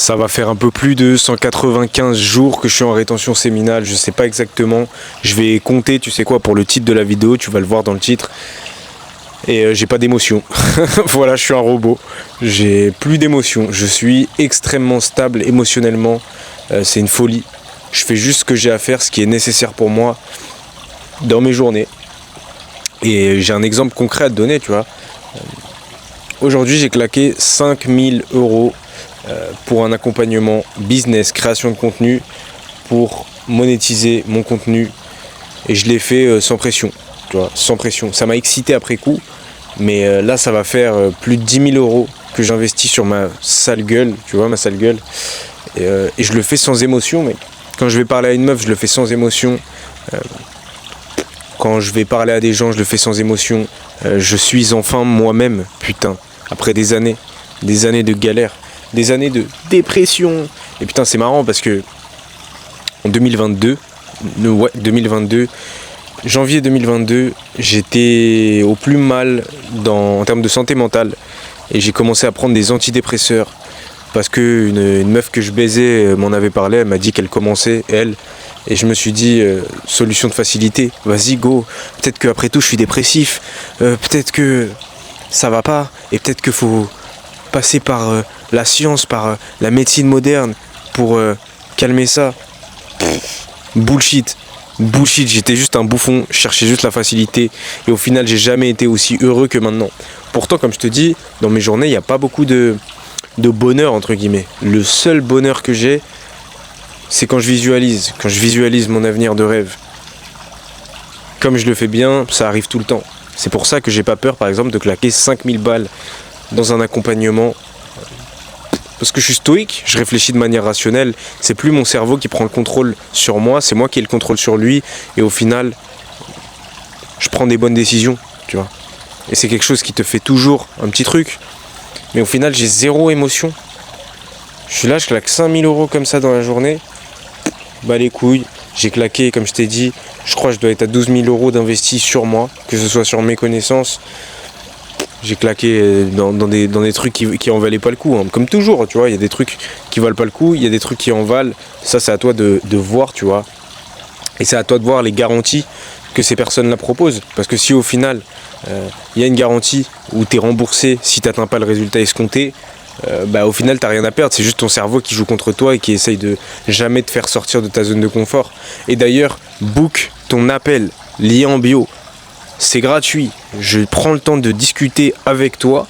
Ça va faire un peu plus de 195 jours que je suis en rétention séminale, je sais pas exactement. Je vais compter, tu sais quoi, pour le titre de la vidéo, tu vas le voir dans le titre. Et j'ai pas d'émotion. Voilà, je suis un robot. J'ai plus d'émotion. Je suis extrêmement stable émotionnellement. C'est une folie. Je fais juste ce que j'ai à faire, ce qui est nécessaire pour moi dans mes journées. Et j'ai un exemple concret à te donner, tu vois. Aujourd'hui, j'ai claqué 5000 € pour un accompagnement business, création de contenu, pour monétiser mon contenu. Et je l'ai fait sans pression, tu vois, sans pression. Ça m'a excité après coup, mais là, ça va faire plus de 10 000 € que j'investis sur ma sale gueule, tu vois, ma sale gueule. Et je le fais sans émotion, mec. Quand je vais parler à une meuf, je le fais sans émotion. Quand je vais parler à des gens, je le fais sans émotion. Je suis enfin moi-même, putain. Après des années de galère, des années de dépression. Et putain, c'est marrant parce que en 2022, janvier 2022, j'étais au plus mal en termes de santé mentale. Et j'ai commencé à prendre des antidépresseurs. Parce qu'une meuf que je baisais m'en avait parlé, elle m'a dit qu'elle commençait, elle. Et je me suis dit, solution de facilité, vas-y go, peut-être qu'après tout je suis dépressif, peut-être que ça va pas, et peut-être qu'il faut passer par la science, par la médecine moderne pour calmer ça. Bullshit, j'étais juste un bouffon, je cherchais juste la facilité, et au final j'ai jamais été aussi heureux que maintenant. Pourtant, comme je te dis, dans mes journées, il n'y a pas beaucoup de bonheur entre guillemets. Le seul bonheur que j'ai, c'est quand je visualise mon avenir de rêve. Comme je le fais bien, ça arrive tout le temps. C'est pour ça que j'ai pas peur, par exemple, de claquer 5000 balles dans un accompagnement. Parce que je suis stoïque, je réfléchis de manière rationnelle. C'est plus mon cerveau qui prend le contrôle sur moi, c'est moi qui ai le contrôle sur lui. Et au final, je prends des bonnes décisions, tu vois. Et c'est quelque chose qui te fait toujours un petit truc. Mais au final, j'ai zéro émotion. Je suis là, je claque 5000 € comme ça dans la journée. Bah les couilles, j'ai claqué, comme je t'ai dit, je crois que je dois être à 12 000 € d'investis sur moi, que ce soit sur mes connaissances. J'ai claqué dans des trucs qui en valaient pas le coup, hein. Comme toujours, tu vois, il y a des trucs qui valent pas le coup, il y a des trucs qui en valent. Ça, c'est à toi de voir, tu vois. Et c'est à toi de voir les garanties que ces personnes-là proposent. Parce que si au final, il y a une garantie où tu es remboursé si tu n'atteins pas le résultat escompté, au final t'as rien à perdre, c'est juste ton cerveau qui joue contre toi et qui essaye de jamais te faire sortir de ta zone de confort. Et d'ailleurs, book ton appel, lien en bio, c'est gratuit, je prends le temps de discuter avec toi,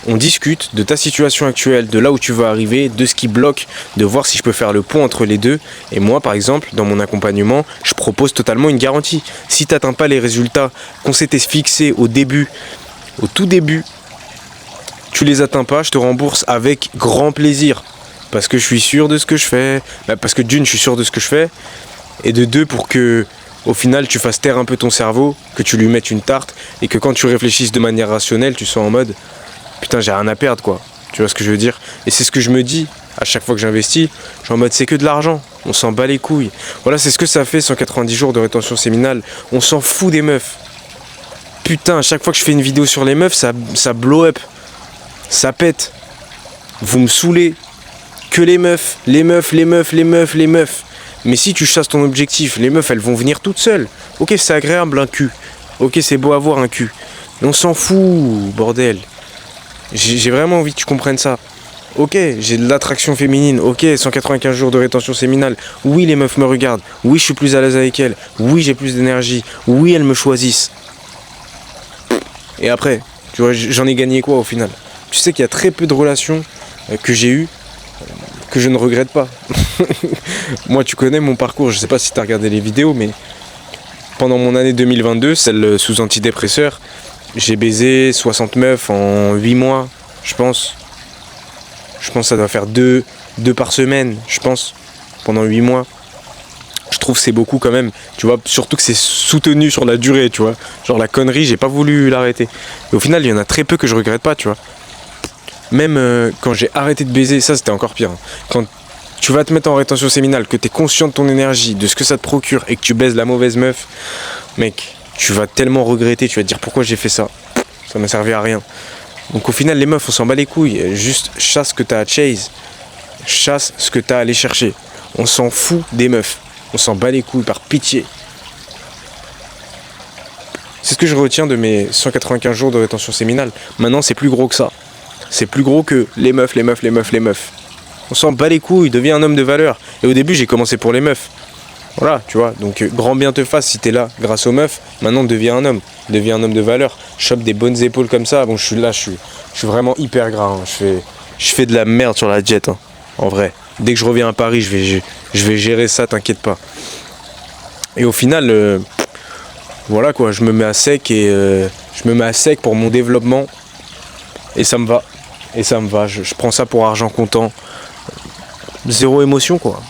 on discute de ta situation actuelle, de là où tu vas arriver, de ce qui bloque, de voir si je peux faire le pont entre les deux. Et moi par exemple, dans mon accompagnement, je propose totalement une garantie. Si t'atteins pas les résultats qu'on s'était fixés au tout début, tu les atteins pas, je te rembourse avec grand plaisir. Parce que je suis sûr de ce que je fais. Parce que d'une, je suis sûr de ce que je fais. Et de deux, pour que au final tu fasses taire un peu ton cerveau, que tu lui mettes une tarte. Et que quand tu réfléchisses de manière rationnelle, tu sois en mode putain, j'ai rien à perdre quoi. Tu vois ce que je veux dire? Et c'est ce que je me dis à chaque fois que j'investis. Je suis en mode c'est que de l'argent. On s'en bat les couilles. Voilà, c'est ce que ça fait 190 jours de rétention séminale. On s'en fout des meufs. Putain, à chaque fois que je fais une vidéo sur les meufs, ça blow up. Ça pète. Vous me saoulez. Que les meufs. Mais si tu chasses ton objectif, les meufs, elles vont venir toutes seules. Ok, c'est agréable un cul. Ok, c'est beau avoir un cul. Mais on s'en fout, bordel. J'ai vraiment envie que tu comprennes ça. Ok, j'ai de l'attraction féminine. Ok, 195 jours de rétention séminale. Oui, les meufs me regardent. Oui, je suis plus à l'aise avec elles. Oui, j'ai plus d'énergie. Oui, elles me choisissent. Et après, tu vois, j'en ai gagné quoi au final? Tu sais qu'il y a très peu de relations que j'ai eues que je ne regrette pas. Moi, tu connais mon parcours, je sais pas si tu as regardé les vidéos, mais pendant mon année 2022, celle sous antidépresseur, j'ai baisé 60 meufs en 8 mois, je pense. Je pense que ça doit faire 2 par semaine, je pense, pendant 8 mois. Je trouve que c'est beaucoup quand même, tu vois, surtout que c'est soutenu sur la durée, tu vois. Genre la connerie, j'ai pas voulu l'arrêter. Et au final, il y en a très peu que je regrette pas, tu vois. Même quand j'ai arrêté de baiser, ça c'était encore pire. Quand tu vas te mettre en rétention séminale, que tu es conscient de ton énergie, de ce que ça te procure et que tu baises la mauvaise meuf, mec, tu vas tellement regretter, tu vas te dire pourquoi j'ai fait ça. Ça m'a servi à rien. Donc au final, les meufs, on s'en bat les couilles. Juste chasse ce que t'as à chase. Chasse ce que t'as à aller chercher. On s'en fout des meufs. On s'en bat les couilles par pitié. C'est ce que je retiens de mes 195 jours de rétention séminale. Maintenant, c'est plus gros que ça. C'est plus gros que les meufs, les meufs, les meufs, les meufs. On s'en bat les couilles, deviens un homme de valeur. Et au début, j'ai commencé pour les meufs. Voilà, tu vois. Donc, grand bien te fasse si t'es là grâce aux meufs. Maintenant, deviens un homme. Deviens un homme de valeur. Chope des bonnes épaules comme ça. Bon, je suis vraiment hyper gras. Hein. Je fais de la merde sur la jet. Hein. En vrai. Dès que je reviens à Paris, je vais gérer ça, t'inquiète pas. Et au final, voilà quoi, je me mets à sec pour mon développement. Et ça me va. Je prends ça pour argent comptant. Zéro émotion quoi.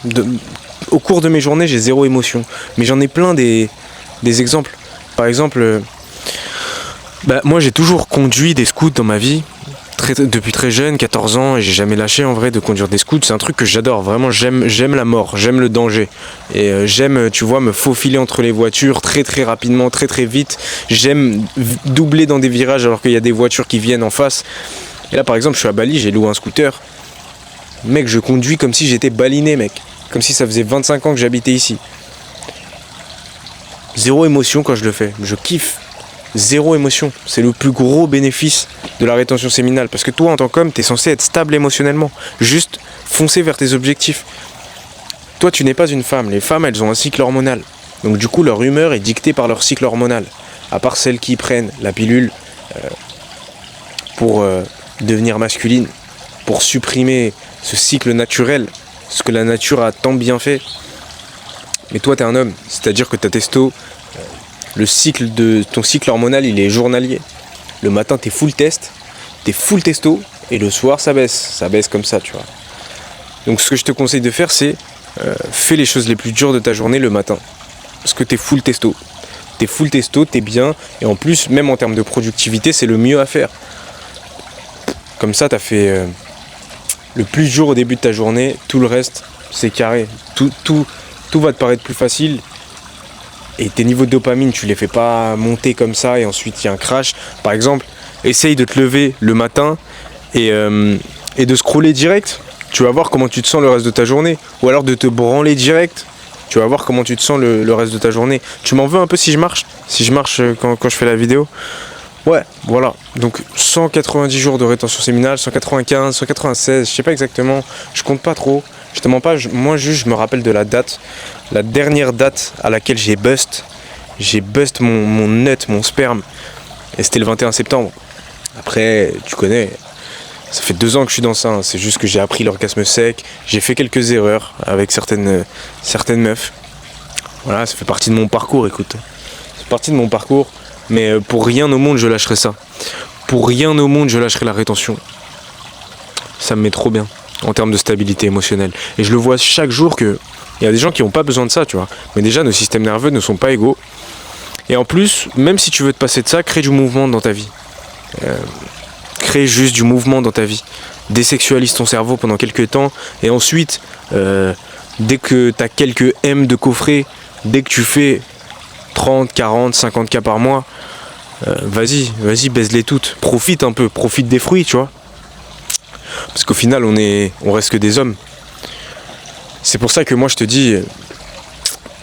Au cours de mes journées, j'ai zéro émotion. Mais j'en ai plein des exemples. Par exemple, moi j'ai toujours conduit des scouts dans ma vie. Depuis très jeune, 14 ans, et j'ai jamais lâché en vrai de conduire des scouts. C'est un truc que j'adore, vraiment j'aime la mort, j'aime le danger. Et j'aime, tu vois, me faufiler entre les voitures très très rapidement, très très vite. J'aime doubler dans des virages alors qu'il y a des voitures qui viennent en face. Et là par exemple, je suis à Bali, j'ai loué un scooter. Mec, je conduis comme si j'étais baliné, mec. Comme si ça faisait 25 ans que j'habitais ici. Zéro émotion quand je le fais, je kiffe. Zéro émotion, c'est le plus gros bénéfice de la rétention séminale. Parce que toi, en tant qu'homme, t'es censé être stable émotionnellement. Juste foncer vers tes objectifs. Toi, tu n'es pas une femme. Les femmes, elles ont un cycle hormonal. Donc du coup, leur humeur est dictée par leur cycle hormonal. À part celles qui prennent la pilule pour devenir masculine, pour supprimer ce cycle naturel, ce que la nature a tant bien fait. Mais toi, t'es un homme. C'est-à-dire que ta testo... ton cycle hormonal, il est journalier. Le matin, t'es full testo, et le soir, ça baisse comme ça, tu vois. Donc, ce que je te conseille de faire, c'est fais les choses les plus dures de ta journée le matin, parce que t'es full testo, t'es bien, et en plus, même en termes de productivité, c'est le mieux à faire. Comme ça, t'as fait le plus dur au début de ta journée, tout le reste, c'est carré. Tout va te paraître plus facile. Et tes niveaux de dopamine, tu les fais pas monter comme ça et ensuite il y a un crash. Par exemple, essaye de te lever le matin et de scroller direct. Tu vas voir comment tu te sens le reste de ta journée. Ou alors de te branler direct. Tu vas voir comment tu te sens le reste de ta journée. Tu m'en veux un peu si je marche quand je fais la vidéo. Ouais, voilà. Donc 190 jours de rétention séminale, 195, 196, je sais pas exactement. Je compte pas trop. Je te mens pas, moi juste je me rappelle de la date. La dernière date à laquelle j'ai bust mon nut, mon sperme. Et c'était le 21 septembre. Après, tu connais, ça fait 2 ans que je suis dans ça. Hein. C'est juste que j'ai appris l'orgasme sec. J'ai fait quelques erreurs avec certaines meufs. Voilà, ça fait partie de mon parcours, écoute. C'est partie de mon parcours. Mais pour rien au monde, je lâcherai ça. Pour rien au monde, je lâcherai la rétention. Ça me met trop bien en termes de stabilité émotionnelle. Et je le vois chaque jour que il y a des gens qui n'ont pas besoin de ça, tu vois. Mais déjà, nos systèmes nerveux ne sont pas égaux. Et en plus, même si tu veux te passer de ça, crée du mouvement dans ta vie. Crée juste du mouvement dans ta vie. Désexualise ton cerveau pendant quelques temps. Et ensuite, dès que tu as quelques M de coffret, dès que tu fais 30, 40, 50 cas par mois, vas-y, baise-les toutes. Profite un peu, profite des fruits, tu vois. Parce qu'au final, on reste que des hommes. C'est pour ça que moi je te dis,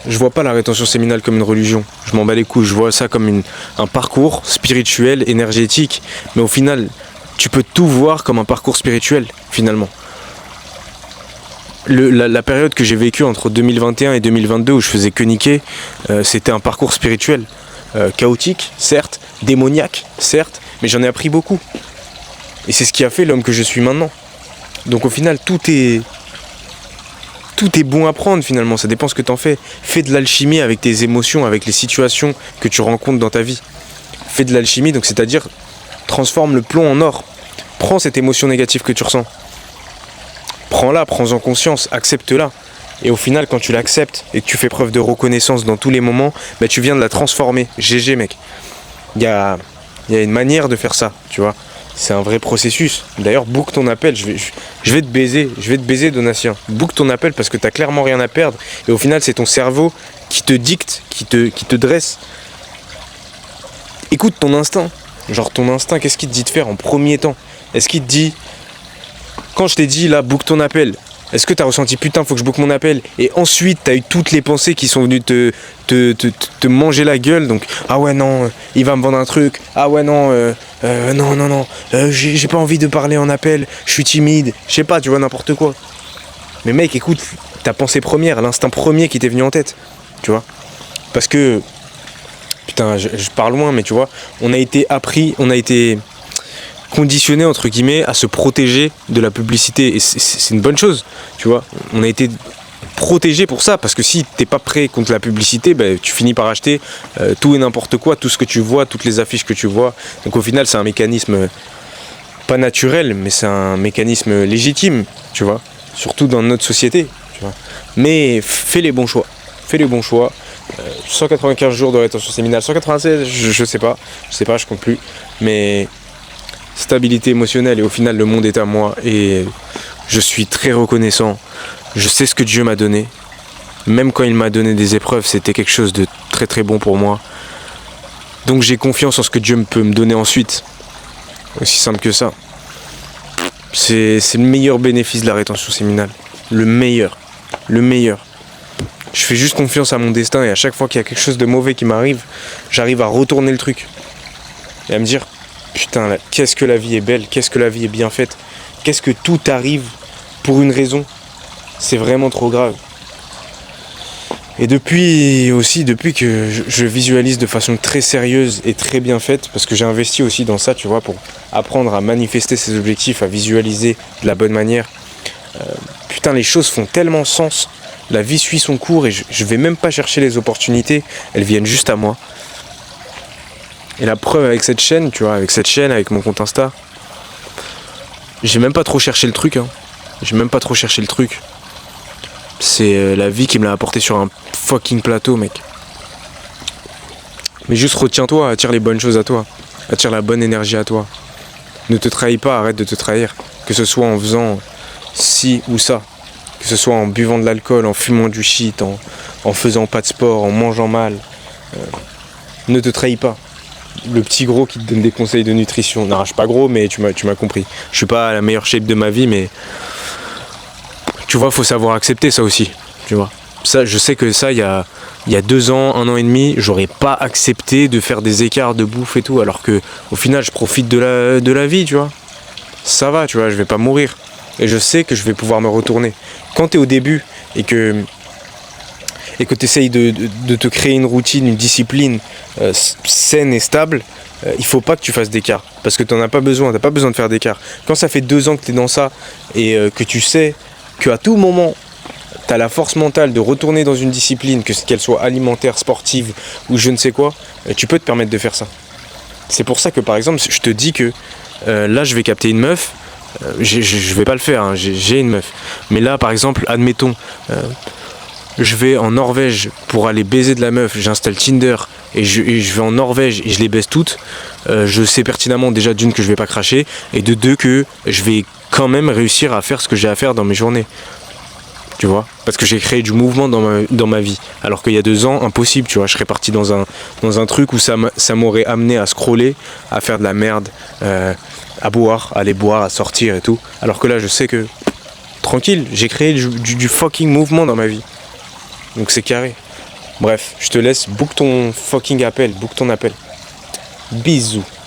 je vois pas la rétention séminale comme une religion. Je m'en bats les couilles, je vois ça comme un parcours spirituel, énergétique. Mais au final, tu peux tout voir comme un parcours spirituel, finalement. La période que j'ai vécue entre 2021 et 2022 où je faisais que niquer, c'était un parcours spirituel. Chaotique, certes, démoniaque, certes, mais j'en ai appris beaucoup. Et c'est ce qui a fait l'homme que je suis maintenant. Donc au final, tout est bon à prendre finalement, ça dépend ce que t'en fais. Fais de l'alchimie avec tes émotions, avec les situations que tu rencontres dans ta vie. Fais de l'alchimie, donc c'est-à-dire transforme le plomb en or. Prends cette émotion négative que tu ressens. Prends-la, prends-en conscience, accepte-la. Et au final, quand tu l'acceptes et que tu fais preuve de reconnaissance dans tous les moments, tu viens de la transformer. GG mec. Il y a une manière de faire ça, tu vois. C'est un vrai processus. D'ailleurs, book ton appel. Je vais te baiser, Donatien. Book ton appel parce que t'as clairement rien à perdre. Et au final, c'est ton cerveau qui te dicte, qui te dresse. Écoute ton instinct. Genre ton instinct, qu'est-ce qu'il te dit de faire en premier temps? Est-ce qu'il te dit, quand je t'ai dit là, book ton appel, Est-ce que t'as ressenti putain faut que je boucle mon appel et ensuite t'as eu toutes les pensées qui sont venues te manger la gueule, donc ah ouais non il va me vendre un truc, ah ouais non non j'ai pas envie de parler en appel, je suis timide, je sais pas, tu vois, n'importe quoi. Mais mec écoute, ta pensée première, l'instinct premier qui t'est venu en tête, tu vois, parce que putain je pars loin mais tu vois, on a été conditionné entre guillemets à se protéger de la publicité et c'est une bonne chose, tu vois. On a été protégé pour ça parce que si t'es pas prêt contre la publicité, ben, tu finis par acheter tout et n'importe quoi, tout ce que tu vois, toutes les affiches que tu vois. Donc au final c'est un mécanisme pas naturel mais c'est un mécanisme légitime, tu vois, surtout dans notre société, tu vois. Mais fais les bons choix, 195 jours de rétention séminale, 196 je sais pas, je compte plus, mais stabilité émotionnelle et au final le monde est à moi et je suis très reconnaissant. Je sais ce que Dieu m'a donné. Même quand il m'a donné des épreuves, c'était quelque chose de très très bon pour moi. Donc j'ai confiance en ce que Dieu peut me donner ensuite. Aussi simple que ça. C'est le meilleur bénéfice de la rétention séminale. Le meilleur. Je fais juste confiance à mon destin et à chaque fois qu'il y a quelque chose de mauvais qui m'arrive, j'arrive à retourner le truc. Et à me dire putain, qu'est-ce que la vie est belle, qu'est-ce que la vie est bien faite, qu'est-ce que tout arrive pour une raison. C'est vraiment trop grave. Et depuis que je visualise de façon très sérieuse et très bien faite, parce que j'ai investi aussi dans ça, tu vois, pour apprendre à manifester ses objectifs, à visualiser de la bonne manière. Putain, les choses font tellement sens. La vie suit son cours et je vais même pas chercher les opportunités, elles viennent juste à moi. Et la preuve avec cette chaîne, tu vois, avec mon compte Insta, j'ai même pas trop cherché le truc, C'est la vie qui me l'a apporté sur un fucking plateau, mec. Mais juste retiens-toi, attire les bonnes choses à toi. Attire la bonne énergie à toi. Ne te trahis pas, arrête de te trahir. Que ce soit en faisant ci ou ça. Que ce soit en buvant de l'alcool, en fumant du shit, en faisant pas de sport, en mangeant mal. Ne te trahis pas. Le petit gros qui te donne des conseils de nutrition. Non, je suis pas gros, mais tu m'as compris. Je suis pas à la meilleure shape de ma vie, mais tu vois, faut savoir accepter ça aussi. Tu vois. Ça, je sais que ça, il y a 2 ans, 1 an et demi, j'aurais pas accepté de faire des écarts de bouffe et tout, alors que au final, je profite de la vie, tu vois. Ça va, tu vois, je vais pas mourir. Et je sais que je vais pouvoir me retourner. Quand t'es au début et que tu essayes de te créer une routine, une discipline saine et stable, il faut pas que tu fasses d'écart. Parce que t'as pas besoin de faire d'écart. Quand ça fait 2 ans que t'es dans ça et que tu sais qu'à tout moment, t'as la force mentale de retourner dans une discipline, qu'elle soit alimentaire, sportive ou je ne sais quoi, tu peux te permettre de faire ça. C'est pour ça que par exemple, je te dis que là je vais capter une meuf, je vais pas le faire, hein, j'ai une meuf. Mais là par exemple, admettons, je vais en Norvège pour aller baiser de la meuf, j'installe Tinder et je vais en Norvège et je les baise toutes, je sais pertinemment déjà d'une que je vais pas cracher et de deux que je vais quand même réussir à faire ce que j'ai à faire dans mes journées. Tu vois, parce que j'ai créé du mouvement dans ma vie. Alors qu'il y a 2 ans, impossible, tu vois, je serais parti dans un truc où ça m'aurait amené à scroller, à faire de la merde, à boire, à aller boire, à sortir et tout. Alors que là, je sais que, tranquille, j'ai créé du fucking mouvement dans ma vie. Donc c'est carré. Bref, je te laisse, book ton fucking appel, book ton appel. Bisous.